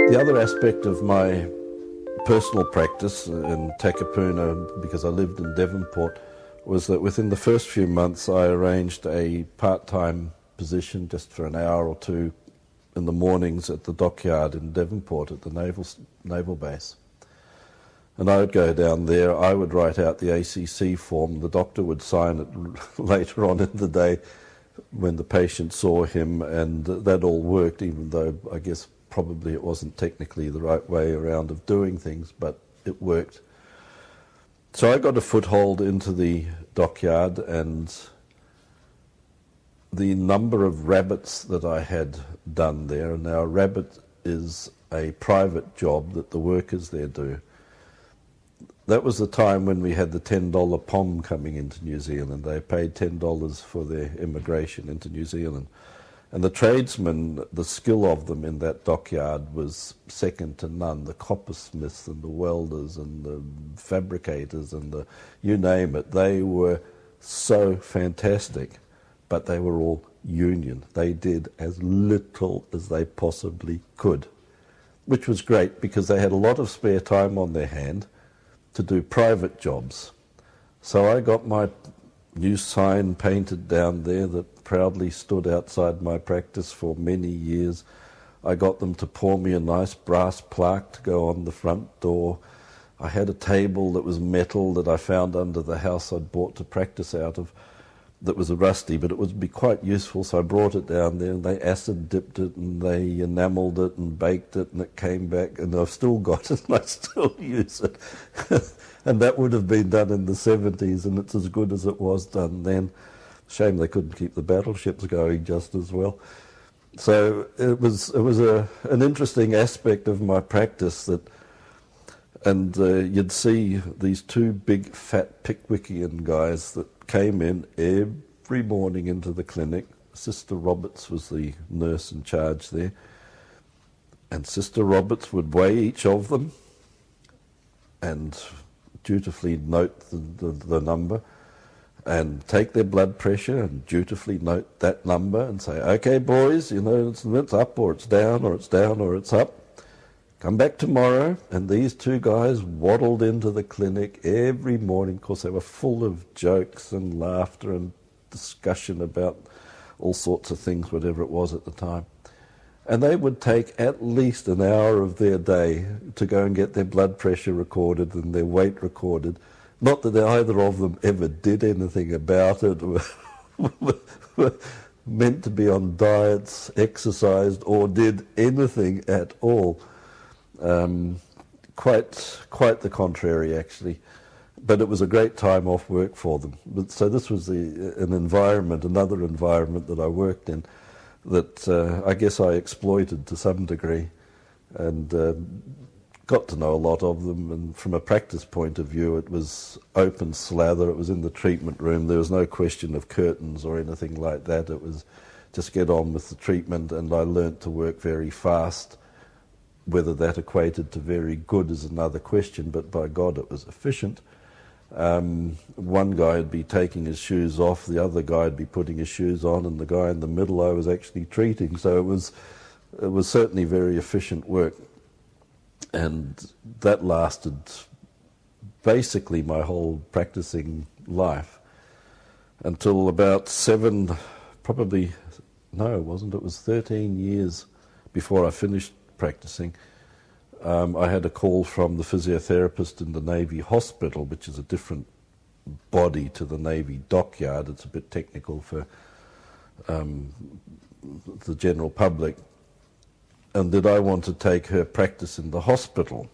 The other aspect of my personal practice in Takapuna, because I lived in Devonport, was that within the first few months I arranged a part-time position just for an hour or two in the mornings at the dockyard in Devonport at the naval base. And I would go down there, I would write out the ACC form, the doctor would sign it later on in the day when the patient saw him, and that all worked, even though I guess probably it wasn't technically the right way around of doing things, but it worked. So I got a foothold into the dockyard, and the number of rabbits that I had done there, now a rabbit is a private job that the workers there do. That was the time when we had the $10 POM coming into New Zealand. They paid $10 for their immigration into New Zealand. And the tradesmen, the skill of them in that dockyard was second to none. The coppersmiths and the welders and the fabricators and the, you name it, they were so fantastic, but they were all union. They did as little as they possibly could, which was great because they had a lot of spare time on their hand to do private jobs. So I got my new sign painted down there that proudly stood outside my practice for many years. I got them to pour me a nice brass plaque to go on the front door. I had a table that was metal that I found under the house I'd bought to practice out of that was rusty, but it would be quite useful, so I brought it down there and they acid dipped it and they enamelled it and baked it and it came back, and I've still got it and I still use it. And that would have been done in the 70s, and it's as good as it was done then. Shame they couldn't keep the battleships going just as well. So it was an interesting aspect of my practice that, and you'd see these two big fat Pickwickian guys that came in every morning into the clinic. Sister Roberts was the nurse in charge there, and Sister Roberts would weigh each of them and dutifully note the number and take their blood pressure and dutifully note that number and say, okay boys, you know, it's up or it's down or it's down or it's up. Come back tomorrow. And these two guys waddled into the clinic every morning. Of course, they were full of jokes and laughter and discussion about all sorts of things, whatever it was at the time. And they would take at least an hour of their day to go and get their blood pressure recorded and their weight recorded. Not that either of them ever did anything about it, were meant to be on diets, exercised, or did anything at all. Quite the contrary, actually. But it was a great time off work for them. So this was another environment that I worked in that I guess I exploited to some degree, and got to know a lot of them. And from a practice point of view, it was open slather. It was in the treatment room. There was no question of curtains or anything like that. It was just get on with the treatment, and I learnt to work very fast. Whether that equated to very good is another question, but by God it was efficient. One guy would be taking his shoes off, the other guy would be putting his shoes on, and the guy in the middle I was actually treating. So it was certainly very efficient work. And that lasted basically my whole practicing life until about it was 13 years before I finished practicing. I had a call from the physiotherapist in the Navy hospital, which is a different body to the Navy dockyard. It's a bit technical for the general public. And did I want to take her practice in the hospital,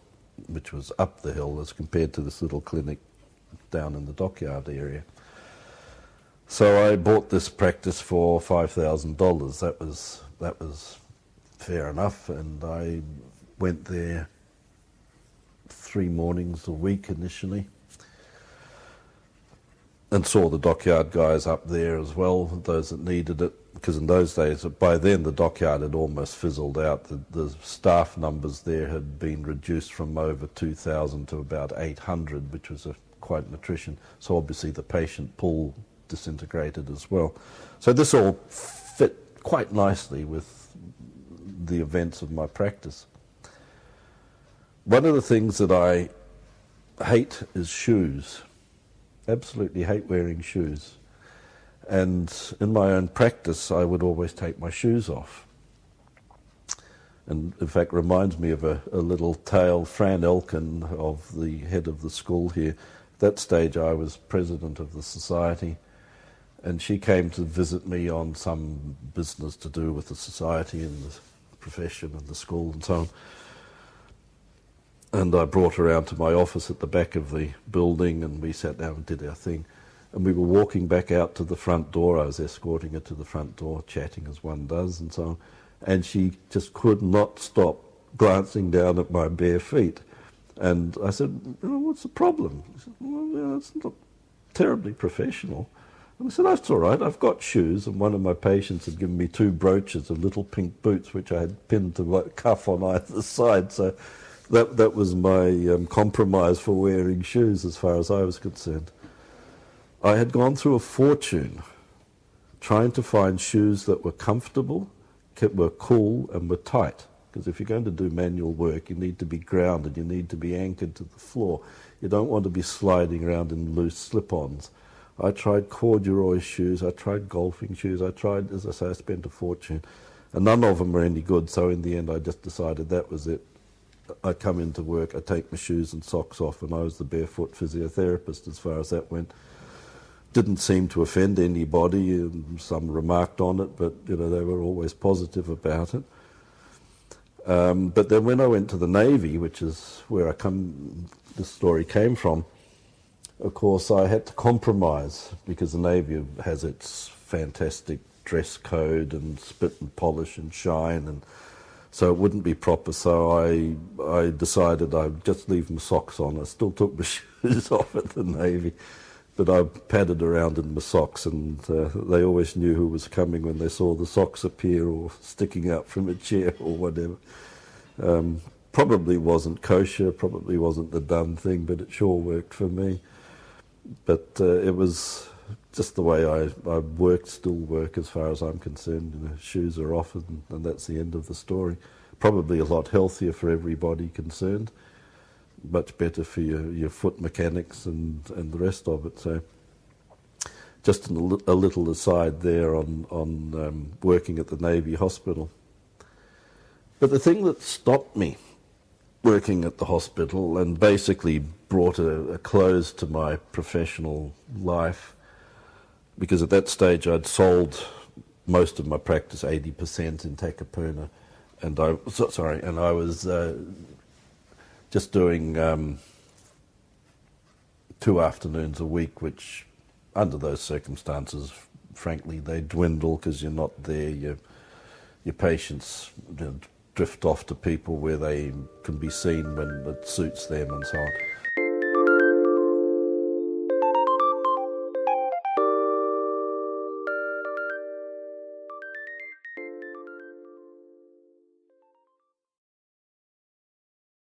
which was up the hill as compared to this little clinic down in the dockyard area. So I bought this practice for $5,000. That was fair enough, and I went there 3 mornings a week initially and saw the dockyard guys up there as well, those that needed it, because in those days, by then the dockyard had almost fizzled out. The staff numbers there had been reduced from over 2,000 to about 800, which was quite an attrition. So obviously the patient pool disintegrated as well. So this all fit quite nicely with the events of my practice. One of the things that I hate is shoes. Absolutely hate wearing shoes. And in my own practice, I would always take my shoes off. And in fact, reminds me of a little tale. Fran Elkin, of the head of the school here, at that stage I was president of the society, and she came to visit me on some business to do with the society and the profession and the school and so on. And I brought her around to my office at the back of the building, and we sat down and did our thing. And we were walking back out to the front door. I was escorting her to the front door, chatting as one does and so on. And she just could not stop glancing down at my bare feet. And I said, what's the problem? She said, well, it's not terribly professional. And I said, that's all right, I've got shoes. And one of my patients had given me 2 brooches of little pink boots, which I had pinned to my cuff on either side. So that was my compromise for wearing shoes as far as I was concerned. I had gone through a fortune trying to find shoes that were comfortable, were cool and were tight. Because if you're going to do manual work, you need to be grounded, you need to be anchored to the floor. You don't want to be sliding around in loose slip-ons. I tried corduroy shoes, I tried golfing shoes, I tried, as I say, I spent a fortune. And none of them were any good, so in the end I just decided that was it. I come into work, I take my shoes and socks off, and I was the barefoot physiotherapist as far as that went. Didn't seem to offend anybody, and some remarked on it, but they were always positive about it. But then when I went to the Navy, which is where this story came from, of course I had to compromise, because the Navy has its fantastic dress code and spit and polish and shine, and so it wouldn't be proper. So I decided I'd just leave my socks on. I still took my shoes off at the Navy, but I padded around in my socks, and they always knew who was coming when they saw the socks appear or sticking out from a chair or whatever. Probably wasn't kosher, probably wasn't the done thing, but it sure worked for me. But it was just the way I worked, still work as far as I'm concerned. Shoes are off, and that's the end of the story. Probably a lot healthier for everybody concerned. Much better for your foot mechanics and the rest of it. So just a little aside there on working at the Navy Hospital. But the thing that stopped me working at the hospital and basically brought a close to my professional life, because at that stage I'd sold most of my practice, 80% in Takapuna, and I was just doing 2 afternoons a week, which under those circumstances, frankly, they dwindle because you're not there. Your patients drift off to people where they can be seen when it suits them and so on.